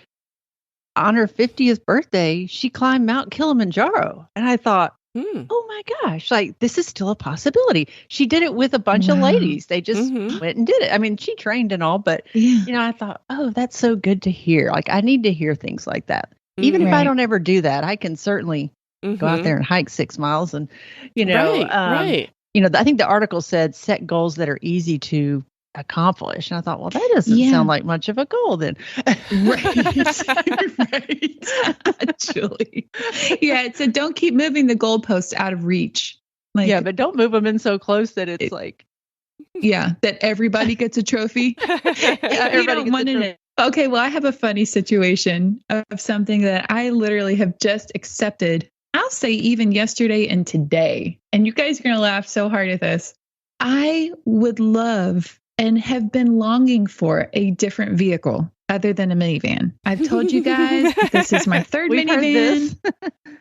on her 50th birthday, she climbed Mount Kilimanjaro. And I thought, oh my gosh, like this is still a possibility. She did it with a bunch of ladies. They just went and did it. I mean, she trained and all, but I thought, oh, that's so good to hear. Like I need to hear things like that. Even if I don't ever do that, I can certainly go out there and hike 6 miles and, I think the article said set goals that are easy to accomplish. And I thought, well, that doesn't sound like much of a goal then. Right. Actually. Yeah. It said, don't keep moving the goalpost out of reach. Like, but don't move them in so close that it's like. Yeah. That everybody gets a trophy. Everybody gets a trophy. Okay. Well, I have a funny situation of something that I literally have just accepted. I'll say even yesterday and today, and you guys are going to laugh so hard at this. I would love and have been longing for a different vehicle other than a minivan. I've told you guys, this is my third minivan.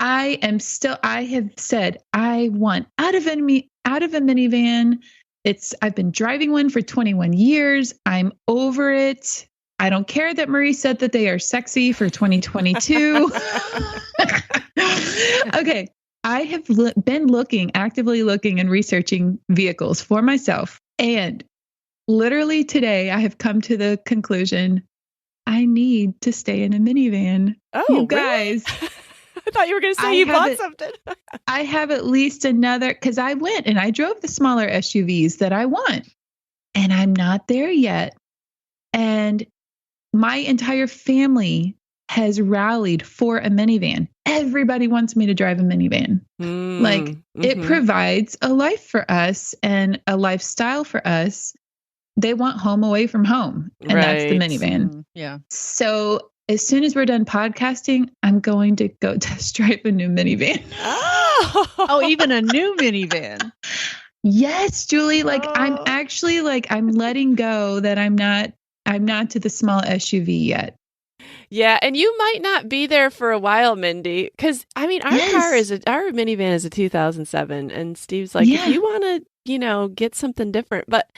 I have said, I want out of a minivan. I've been driving one for 21 years. I'm over it. I don't care that Marie said that they are sexy for 2022. Okay. I have been actively looking and researching vehicles for myself. And literally today I have come to the conclusion I need to stay in a minivan. Oh, you guys. Really? I thought you were going to say you bought something. I have at least another, because I went and I drove the smaller SUVs that I want. And I'm not there yet. And my entire family has rallied for a minivan. Everybody wants me to drive a minivan. It provides a life for us and a lifestyle for us. They want home away from home. And that's the minivan. Yeah. So as soon as we're done podcasting, I'm going to go test drive a new minivan. Oh, even a new minivan. Yes, Julie. I'm actually I'm letting go that I'm not to the small SUV yet. Yeah, and you might not be there for a while, Mindy, because our minivan is a 2007, and Steve's like, if you want to, get something different, but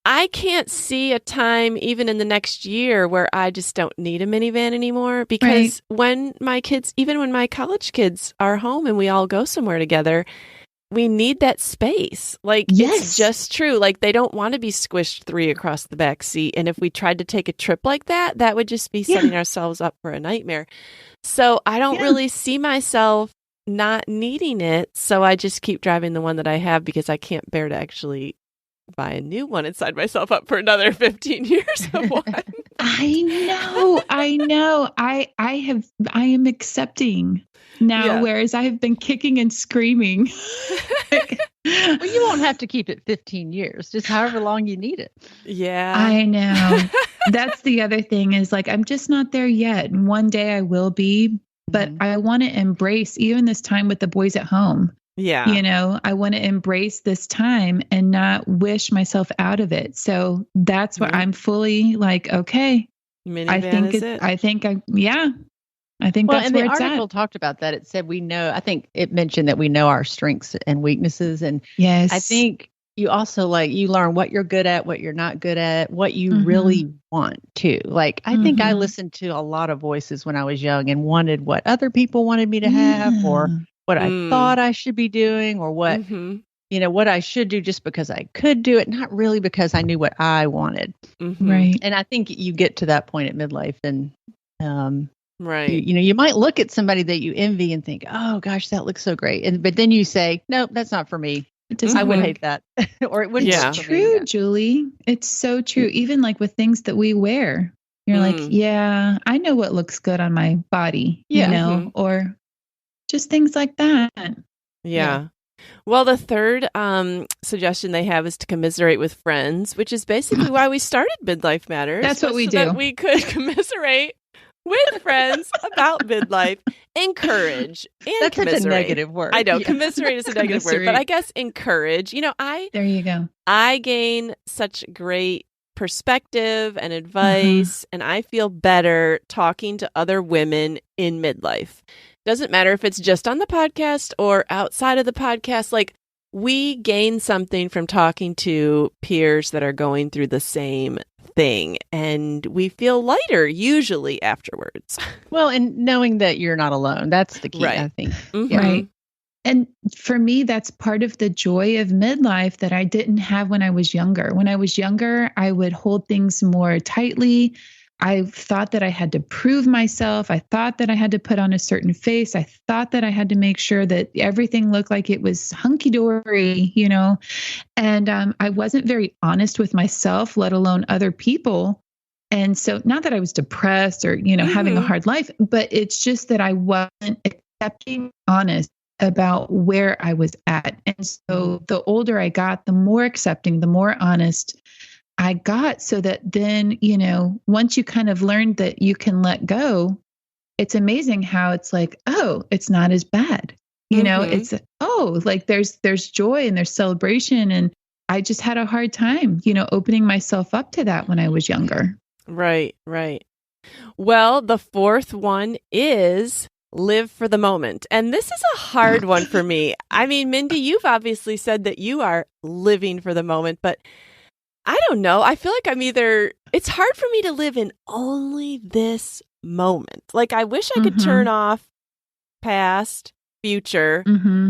I can't see a time even in the next year where I just don't need a minivan anymore, because when my college kids are home and we all go somewhere together, we need that space. It's just true. They don't want to be squished 3 across the back seat. And if we tried to take a trip like that, that would just be setting ourselves up for a nightmare. So I don't really see myself not needing it. So I just keep driving the one that I have because I can't bear to actually buy a new one and sign myself up for another 15 years of one. I know. I am accepting now, whereas I have been kicking and screaming. Well, you won't have to keep it 15 years, just however long you need it. Yeah. I know. That's the other thing is I'm just not there yet. And one day I will be, but I want to embrace even this time with the boys at home. Yeah. I want to embrace this time and not wish myself out of it. So that's what I'm fully okay. Minivan I think is it. I think that's where it's at. The article talked about that. It said I think it mentioned that we know our strengths and weaknesses. And yes, I think you also you learn what you're good at, what you're not good at, what you really want too. I think I listened to a lot of voices when I was young and wanted what other people wanted me to have or what I thought I should be doing or what what I should do just because I could do it, not really because I knew what I wanted. Mm-hmm. Right. And I think you get to that point at midlife and, right. You might look at somebody that you envy and think, oh gosh, that looks so great. But then you say, nope, that's not for me. I would hate that. Or it wouldn't. It's true, Julie. It's so true. Even like with things that we wear, you're like, yeah, I know what looks good on my body, or just things like that. Yeah. Well, the third suggestion they have is to commiserate with friends, which is basically why we started Midlife Matters. That's what we do. That we could commiserate with friends about midlife, encourage and That's commiserate. Such a negative word. I know commiserate is a negative word, but I guess encourage. There you go. I gain such great perspective and advice, and I feel better talking to other women in midlife. Doesn't matter if it's just on the podcast or outside of the podcast. Like, we gain something from talking to peers that are going through the same thing, and we feel lighter usually afterwards. Well, and knowing that you're not alone, that's the key, I think. Mm-hmm. Right. And for me, that's part of the joy of midlife that I didn't have when I was younger. When I was younger, I would hold things more tightly. I thought that I had to prove myself. I thought that I had to put on a certain face. I thought that I had to make sure that everything looked like it was hunky-dory, and I wasn't very honest with myself, let alone other people. And so not that I was depressed or, having a hard life, but it's just that I wasn't accepting, honest about where I was at. And so the older I got, the more accepting, the more honest I got, so that then, once you kind of learned that you can let go, it's amazing how it's like, oh, it's not as bad. It's, like there's joy and there's celebration. And I just had a hard time, opening myself up to that when I was younger. Right, right. Well, the fourth one is live for the moment. And this is a hard one for me. I mean, Mindy, you've obviously said that you are living for the moment, but I don't know. I feel like it's hard for me to live in only this moment. Like, I wish I could turn off past, future,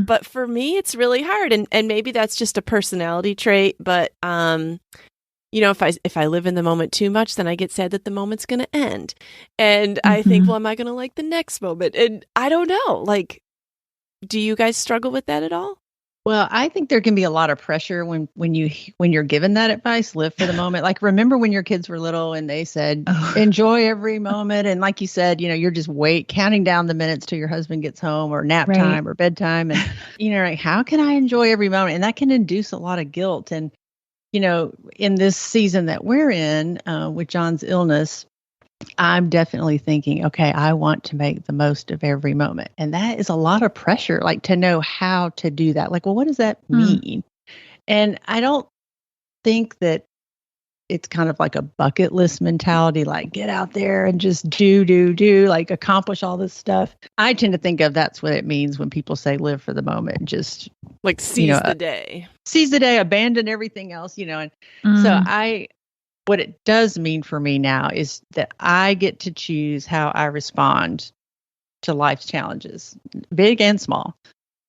but for me, it's really hard. And maybe that's just a personality trait. But, if I live in the moment too much, then I get sad that the moment's going to end. And I think, well, am I going to like the next moment? And I don't know. Like, do you guys struggle with that at all? Well, I think there can be a lot of pressure when you're given that advice, live for the moment. Like, remember when your kids were little and they said, enjoy every moment. And like you said, you're just counting down the minutes till your husband gets home or nap time or bedtime. And, like, how can I enjoy every moment? And that can induce a lot of guilt. And, in this season that we're in with John's illness, I'm definitely thinking, okay, I want to make the most of every moment. And that is a lot of pressure, like, to know how to do that. Like, well, what does that mean? And I don't think that it's kind of like a bucket list mentality, like get out there and just do, like accomplish all this stuff. I tend to think of that's what it means when people say live for the moment, just like seize the day. Seize the day, abandon everything else, And so what it does mean for me now is that I get to choose how I respond to life's challenges, big and small.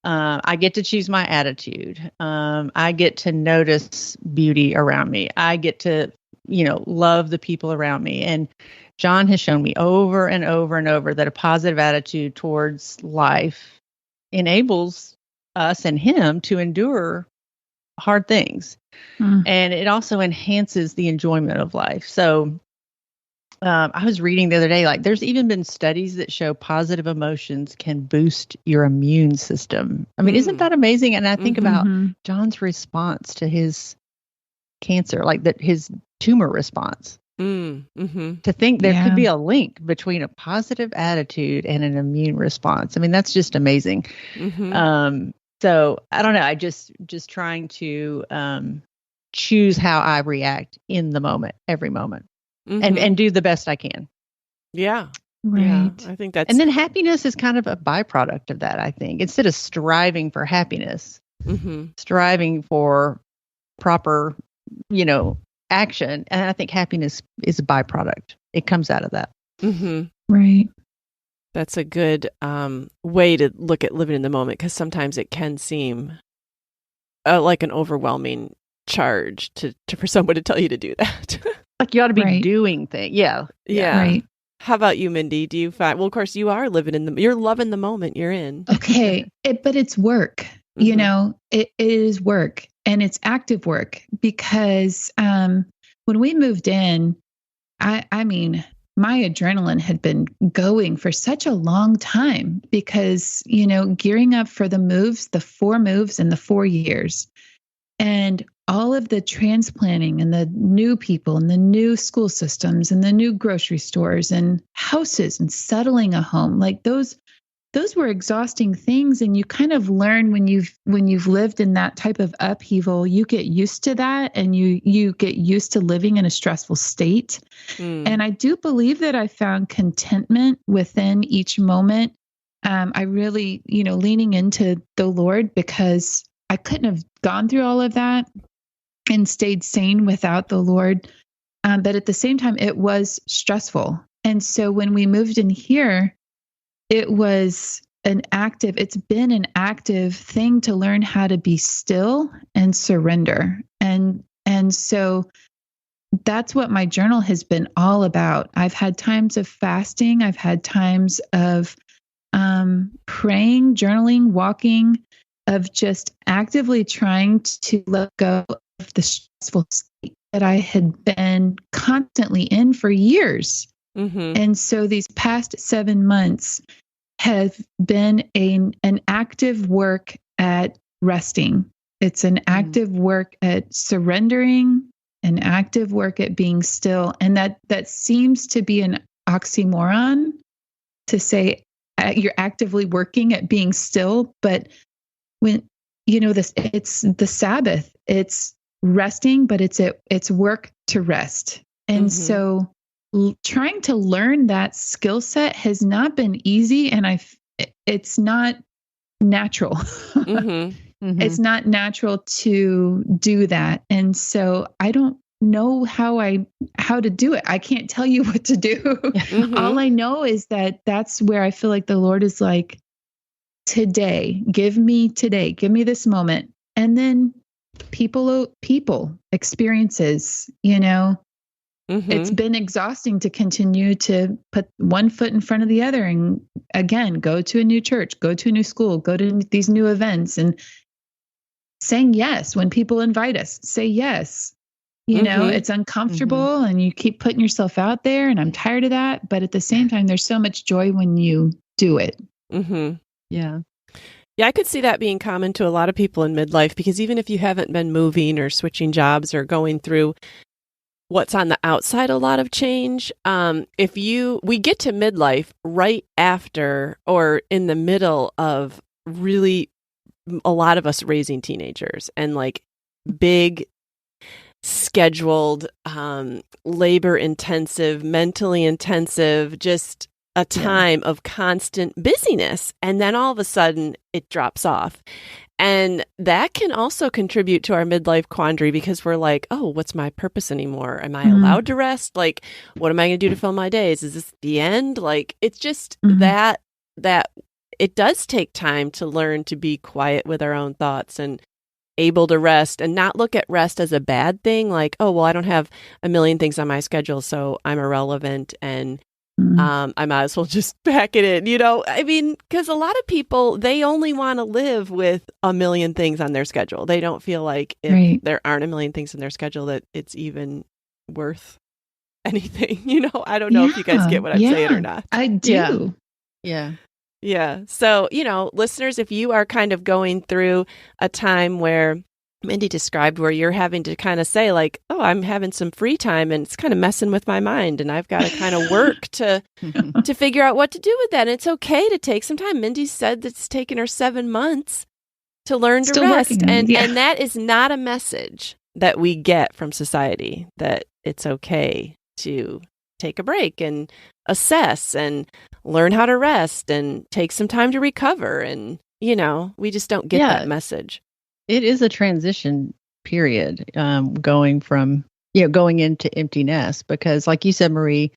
I get to choose my attitude. I get to notice beauty around me. I get to, love the people around me. And John has shown me over and over and over that a positive attitude towards life enables us and him to endure hard things. And it also enhances the enjoyment of life. So I was reading the other day, like, there's even been studies that show positive emotions can boost your immune system. I mean, isn't that amazing? And I think about John's response to his cancer, like that his tumor response. To think there could be a link between a positive attitude and an immune response. I mean, that's just amazing. So I don't know. I just trying to choose how I react in the moment, every moment, and do the best I can. Yeah. Right. Yeah, I think that's. And then happiness is kind of a byproduct of that, I think. Instead of striving for happiness, striving for proper, action. And I think happiness is a byproduct. It comes out of that. Right. That's a good way to look at living in the moment, because sometimes it can seem like an overwhelming charge to for someone to tell you to do that. Like you ought to be doing things. Yeah. Right. How about you, Mindy? Do you find, well, of course you are you're loving the moment you're in. Okay. But it's work, you know, it is work, and it's active work, because when we moved in, I mean, my adrenaline had been going for such a long time, because, you know, gearing up for the moves, the 4 moves in the 4 years, and all of the transplanting and the new people and the new school systems and the new grocery stores and houses and settling a home, like those were exhausting things. And you kind of learn when you've lived in that type of upheaval, you get used to that, and you get used to living in a stressful state. And I do believe that I found contentment within each moment. I really, you know, leaning into the Lord, because I couldn't have gone through all of that and stayed sane without the Lord. But at the same time, it was stressful. And so when we moved in here, it's been an active thing to learn how to be still and surrender. And so that's what my journal has been all about. I've had times of fasting. I've had times of praying, journaling, walking, of just actively trying to let go of the stressful state that I had been constantly in for years. And so these past 7 months have been an active work at resting. It's an active work at surrendering, an active work at being still. And that seems to be an oxymoron, to say you're actively working at being still. But when, you know, it's the Sabbath, it's resting, but it's work to rest. And so trying to learn that skill set has not been easy. And it's not natural. It's not natural to do that. And so I don't know how to do it. I can't tell you what to do. All I know is that that's where I feel like the Lord is like, give me this moment. And then people, experiences, you know, it's been exhausting to continue to put one foot in front of the other, and again, go to a new church, go to a new school, go to these new events, and saying yes when people invite us, say yes. You know, it's uncomfortable and you keep putting yourself out there, and I'm tired of that. But at the same time, there's so much joy when you do it. Yeah. Yeah, I could see that being common to a lot of people in midlife, because even if you haven't been moving or switching jobs or going through what's on the outside, a lot of change, we get to midlife right after or in the middle of really a lot of us raising teenagers, and like big scheduled, labor intensive, mentally intensive, just a time of constant busyness. And then all of a sudden it drops off. And that can also contribute to our midlife quandary, because we're like, oh, what's my purpose anymore? Am I allowed to rest? Like, what am I going to do to fill my days? Is this the end? Like, it's just that it does take time to learn to be quiet with our own thoughts and able to rest, and not look at rest as a bad thing. Like, oh, well, I don't have a million things on my schedule, so I'm irrelevant, and I might as well just pack it in, you know? I mean, because a lot of people, they only want to live with a million things on their schedule. They don't feel like if there aren't a million things in their schedule that it's even worth anything. You know, I don't know if you guys get what I'm saying or not. I do. Yeah. So, you know, listeners, if you are kind of going through a time where Mindy described, where you're having to kind of say like, oh, I'm having some free time and it's kind of messing with my mind, and I've got to kind of work to figure out what to do with that. And it's okay to take some time. Mindy said that it's taken her 7 months to learn to rest. And that is not a message that we get from society, that it's okay to take a break and assess and learn how to rest and take some time to recover. And, you know, we just don't get that message. It is a transition period, going into empty nest, because like you said, Marie,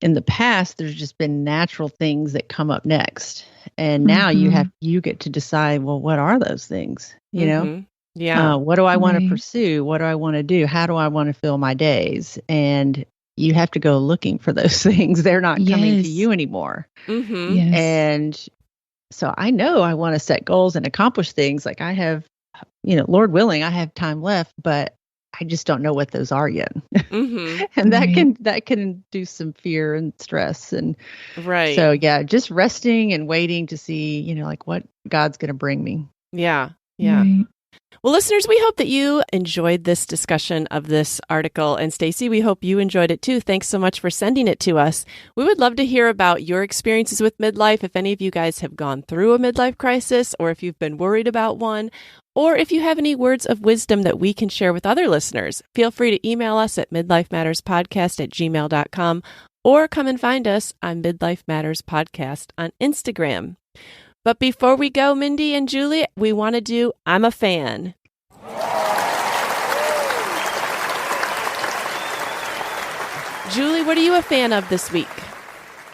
in the past, there's just been natural things that come up next. And now you get to decide, well, what are those things? You know, Yeah. What do I want to pursue? What do I want to do? How do I want to fill my days? And you have to go looking for those things. They're not coming to you anymore. Mm-hmm. Yes. And so I know I want to set goals and accomplish things. Like I have, Lord willing, I have time left, but I just don't know what those are yet. Mm-hmm. And that can induce some fear and stress. And so, just resting and waiting to see, like what God's going to bring me. Yeah. Yeah. Right. Well, listeners, we hope that you enjoyed this discussion of this article. And Stacy, we hope you enjoyed it too. Thanks so much for sending it to us. We would love to hear about your experiences with midlife. If any of you guys have gone through a midlife crisis, or if you've been worried about one, or if you have any words of wisdom that we can share with other listeners, feel free to email us at midlifematterspodcast@gmail.com, or come and find us on Midlife Matters Podcast on Instagram. But before we go, Mindy and Julie, we want to do I'm a Fan. Julie, what are you a fan of this week?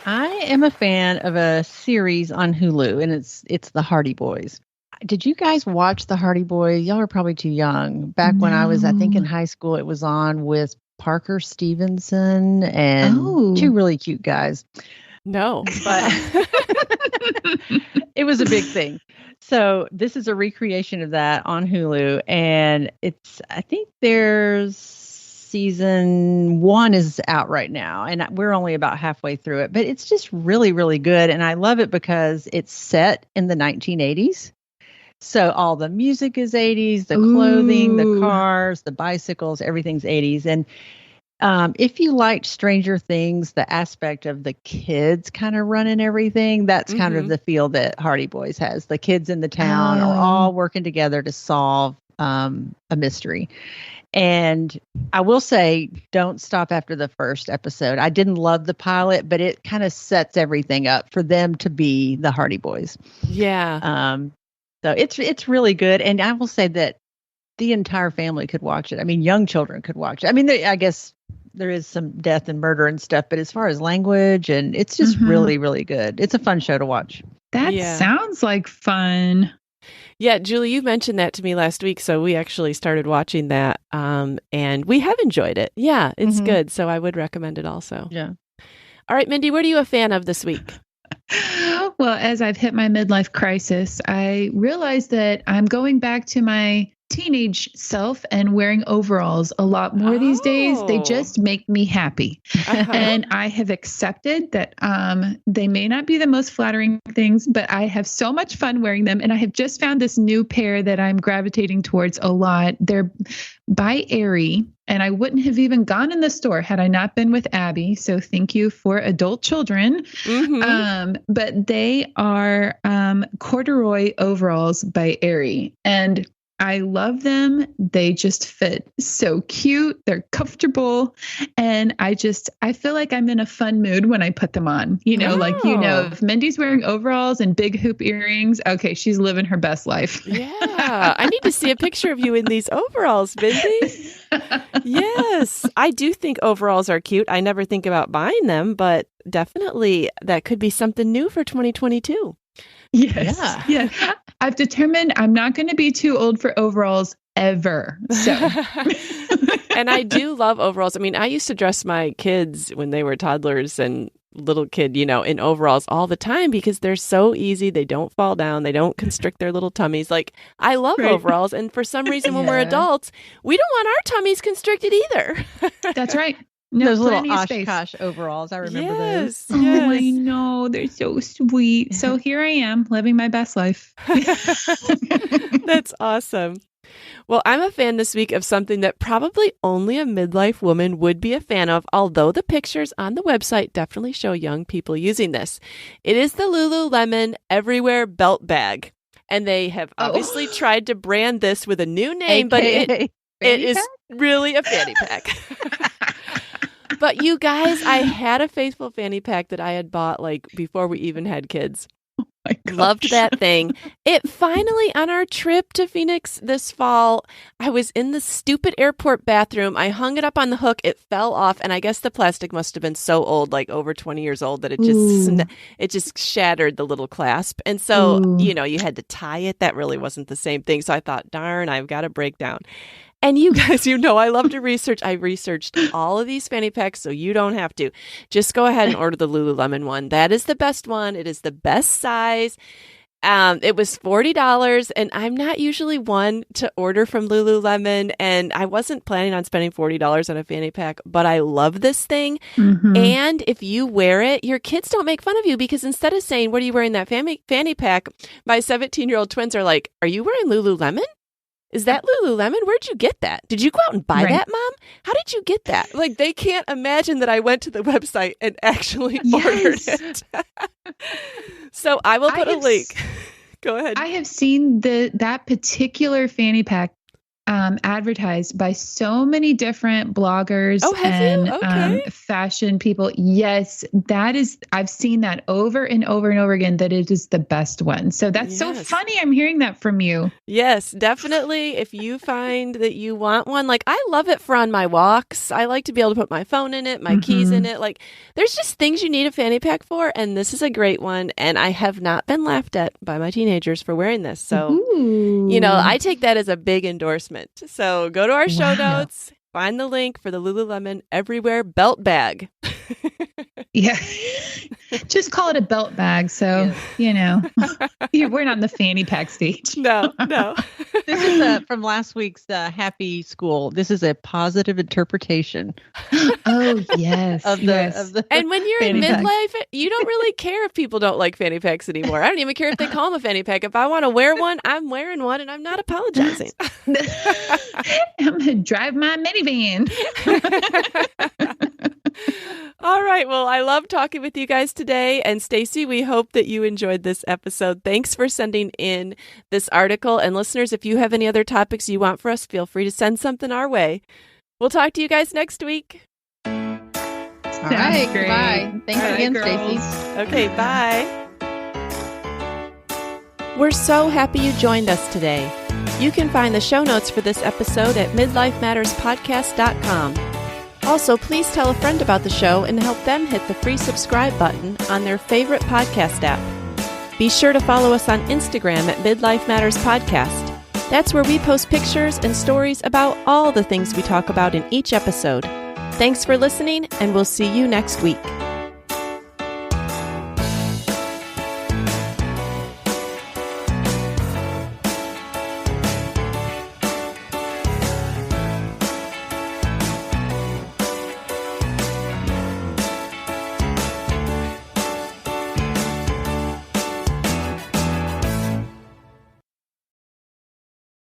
I am a fan of a series on Hulu, and it's The Hardy Boys. Did you guys watch The Hardy Boys? Y'all are probably too young. Back when I was, I think, in high school, it was on with Parker Stevenson and two really cute guys. No, but it was a big thing. So this is a recreation of that on Hulu, and I think there's season 1 is out right now, and we're only about halfway through it, but it's just really, really good. And I love it because it's set in the 1980s. So all the music is 80s, the clothing, the cars, the bicycles, everything's 80s. And if you liked Stranger Things, the aspect of the kids kind of running everything, that's kind of the feel that Hardy Boys has. The kids in the town are all working together to solve a mystery. And I will say, don't stop after the first episode. I didn't love the pilot, but it kind of sets everything up for them to be the Hardy Boys. Yeah. So it's really good. And I will say that the entire family could watch it. I mean, young children could watch it. I mean, I guess there is some death and murder and stuff, but as far as language, and it's just really, really good. It's a fun show to watch. That sounds like fun. Yeah, Julie, you mentioned that to me last week, so we actually started watching that, and we have enjoyed it. Yeah, it's good, so I would recommend it also. Yeah. All right, Mindy, what are you a fan of this week? Well, as I've hit my midlife crisis, I realized that I'm going back to my teenage self and wearing overalls a lot more these days. They just make me happy. And I have accepted that they may not be the most flattering things, but I have so much fun wearing them. And I have just found this new pair that I'm gravitating towards a lot. They're by Aerie, and I wouldn't have even gone in the store had I not been with Abby. So thank you for adult children. But they are corduroy overalls by Aerie. And I love them. They just fit so cute. They're comfortable. And I feel like I'm in a fun mood when I put them on. If Mindy's wearing overalls and big hoop earrings, okay, she's living her best life. Yeah. I need to see a picture of you in these overalls, Mindy. Yes. I do think overalls are cute. I never think about buying them, but definitely that could be something new for 2022. Yes. Yeah. I've determined I'm not going to be too old for overalls ever. So, and I do love overalls. I mean, I used to dress my kids when they were toddlers and little kid, in overalls all the time because they're so easy. They don't fall down. They don't constrict their little tummies. Like, I love overalls. And for some reason, when we're adults, we don't want our tummies constricted either. That's right. No, those little Oshkosh overalls. I remember those. Yes. Oh, I know. They're so sweet. So here I am living my best life. That's awesome. Well, I'm a fan this week of something that probably only a midlife woman would be a fan of, although the pictures on the website definitely show young people using this. It is the Lululemon Everywhere Belt Bag. And they have obviously tried to brand this with a new name, but it is really a fanny pack. But you guys, I had a faithful fanny pack that I had bought before we even had kids. my gosh. Loved that thing. It finally, on our trip to Phoenix this fall, I was in the stupid airport bathroom. I hung it up on the hook. It fell off, and I guess the plastic must have been so old, like over 20 years old, that it just shattered the little clasp. And so, you had to tie it. That really wasn't the same thing. So I thought, darn, I've got to break down. And you guys, I love to research. I researched all of these fanny packs, so you don't have to. Just go ahead and order the Lululemon one. That is the best one. It is the best size. It was $40, and I'm not usually one to order from Lululemon, and I wasn't planning on spending $40 on a fanny pack, but I love this thing. Mm-hmm. And if you wear it, your kids don't make fun of you, because instead of saying, "What are you wearing that fanny pack?" my 17-year-old twins are like, "Are you wearing Lululemon? Is that Lululemon? Where'd you get that? Did you go out and buy that, Mom? How did you get that?" Like, they can't imagine that I went to the website and actually ordered it. So I will put a link. Go ahead. I have seen that particular fanny pack advertised by so many different bloggers and fashion people. Yes, I've seen that over and over and over again, that it is the best one. So that's so funny. I'm hearing that from you. Yes, definitely. If you find that you want one, like, I love it for on my walks. I like to be able to put my phone in it, my keys in it. Like, there's just things you need a fanny pack for. And this is a great one. And I have not been laughed at by my teenagers for wearing this. So, I take that as a big endorsement. So go to our show notes, find the link for the Lululemon Everywhere belt bag. Yeah. Just call it a belt bag. So, we're not in the fanny pack stage. No. This is from last week's Happy School. This is a positive interpretation. Oh, yes. Of the and when you're in midlife, you don't really care if people don't like fanny packs anymore. I don't even care if they call them a fanny pack. If I want to wear one, I'm wearing one, and I'm not apologizing. I'm going to drive my minivan. All right. Well, I love talking with you guys today. And Stacy, we hope that you enjoyed this episode. Thanks for sending in this article. And listeners, if you have any other topics you want for us, feel free to send something our way. We'll talk to you guys next week. All right. Great. Bye. Thanks again, Stacy. Okay. Bye. We're so happy you joined us today. You can find the show notes for this episode at midlifematterspodcast.com. Also, please tell a friend about the show and help them hit the free subscribe button on their favorite podcast app. Be sure to follow us on Instagram at Midlife Matters Podcast. That's where we post pictures and stories about all the things we talk about in each episode. Thanks for listening, and we'll see you next week.